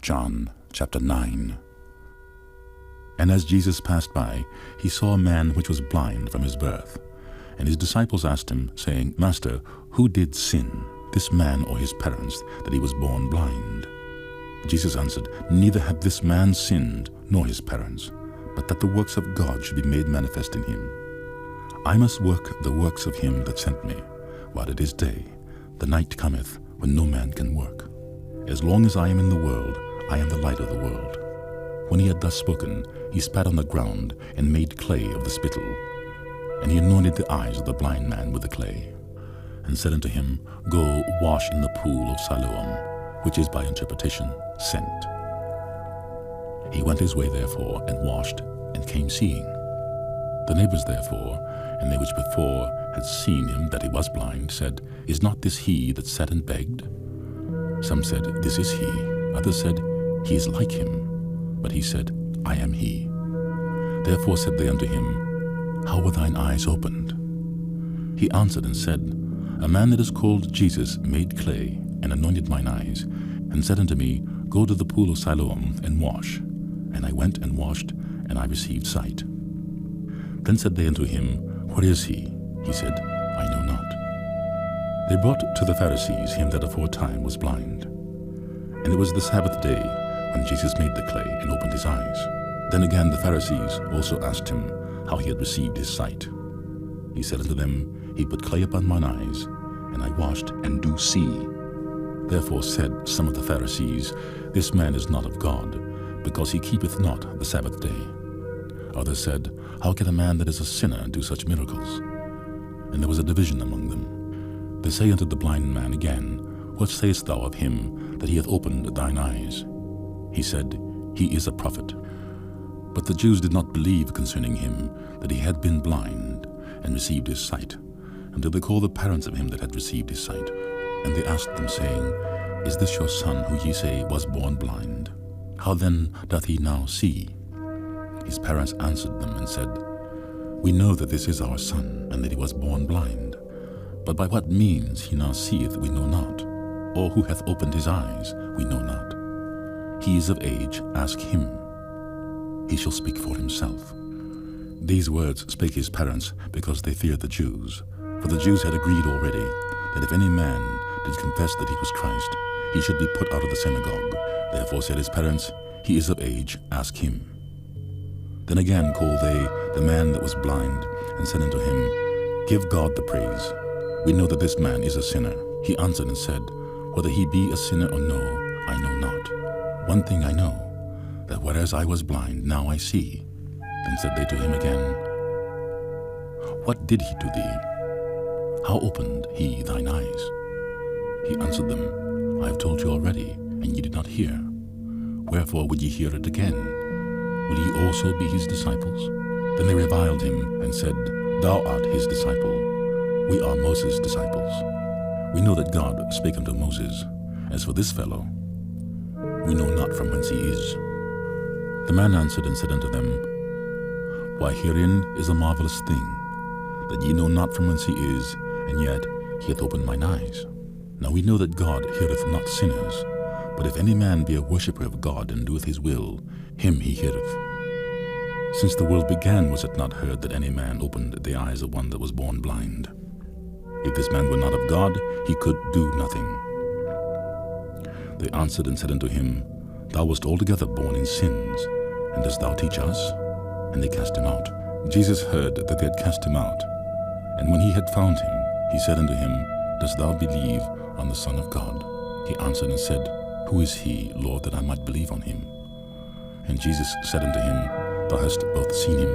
John chapter 9. And as Jesus passed by, he saw a man which was blind from his birth. And his disciples asked him, saying, Master, who did sin, this man or his parents, that he was born blind? Jesus answered, Neither hath this man sinned, nor his parents, but that the works of God should be made manifest in him. I must work the works of him that sent me, while it is day. The night cometh, when no man can work. As long as I am in the world, I am the light of the world. When he had thus spoken, he spat on the ground, and made clay of the spittle. And he anointed the eyes of the blind man with the clay, and said unto him, Go wash in the pool of Siloam, which is by interpretation, sent. He went his way therefore, and washed, and came seeing. The neighbors therefore, and they which before had seen him that he was blind, said, Is not this he that sat and begged? Some said, This is he. Others said, He is like him. But he said, I am he. Therefore said they unto him, How were thine eyes opened? He answered and said, A man that is called Jesus made clay, and anointed mine eyes, and said unto me, Go to the pool of Siloam, and wash. And I went and washed, and I received sight. Then said they unto him, Where is he? He said, I know not. They brought to the Pharisees him that aforetime was blind. And it was the Sabbath day, when Jesus made the clay, and opened his eyes. Then again the Pharisees also asked him how he had received his sight. He said unto them, He put clay upon mine eyes, and I washed, and do see. Therefore said some of the Pharisees, This man is not of God, because he keepeth not the Sabbath day. Others said, How can a man that is a sinner do such miracles? And there was a division among them. They say unto the blind man again, What sayest thou of him that he hath opened thine eyes? He said, He is a prophet. But the Jews did not believe concerning him that he had been blind, and received his sight, until they called the parents of him that had received his sight. And they asked them, saying, Is this your son, who ye say was born blind? How then doth he now see? His parents answered them and said, We know that this is our son, and that he was born blind. But by what means he now seeth we know not, or who hath opened his eyes we know not. He is of age, ask him. He shall speak for himself. These words spake his parents, because they feared the Jews. For the Jews had agreed already, that if any man did confess that he was Christ, he should be put out of the synagogue. Therefore said his parents, He is of age, ask him. Then again called they the man that was blind, and said unto him, Give God the praise. We know that this man is a sinner. He answered and said, Whether he be a sinner or no, I know not. One thing I know, that whereas I was blind, now I see. Then said they to him again, What did he to thee? How opened he thine eyes? He answered them, I have told you already, and ye did not hear. Wherefore would ye hear it again? Will ye also be his disciples? Then they reviled him, and said, Thou art his disciple. We are Moses' disciples. We know that God spake unto Moses. As for this fellow, we know not from whence he is. The man answered and said unto them, Why herein is a marvelous thing, that ye know not from whence he is, and yet he hath opened mine eyes. Now we know that God heareth not sinners, but if any man be a worshipper of God, and doeth his will, him he heareth. Since the world began was it not heard that any man opened the eyes of one that was born blind? If this man were not of God, he could do nothing. They answered and said unto him, Thou wast altogether born in sins, and dost thou teach us? And they cast him out. Jesus heard that they had cast him out. And when he had found him, he said unto him, Dost thou believe on the Son of God? He answered and said, Who is he, Lord, that I might believe on him? And Jesus said unto him, Thou hast both seen him,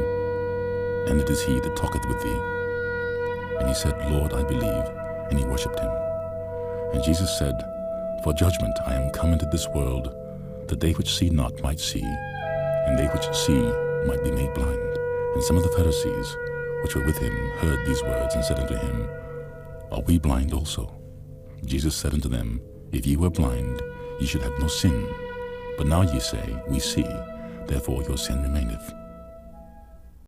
and it is he that talketh with thee. And he said, Lord, I believe. And he worshipped him. And Jesus said, For judgment I am come into this world, that they which see not might see, and they which see might be made blind. And some of the Pharisees which were with him heard these words, and said unto him, Are we blind also? Jesus said unto them, If ye were blind, ye should have no sin. But now ye say, We see, therefore your sin remaineth.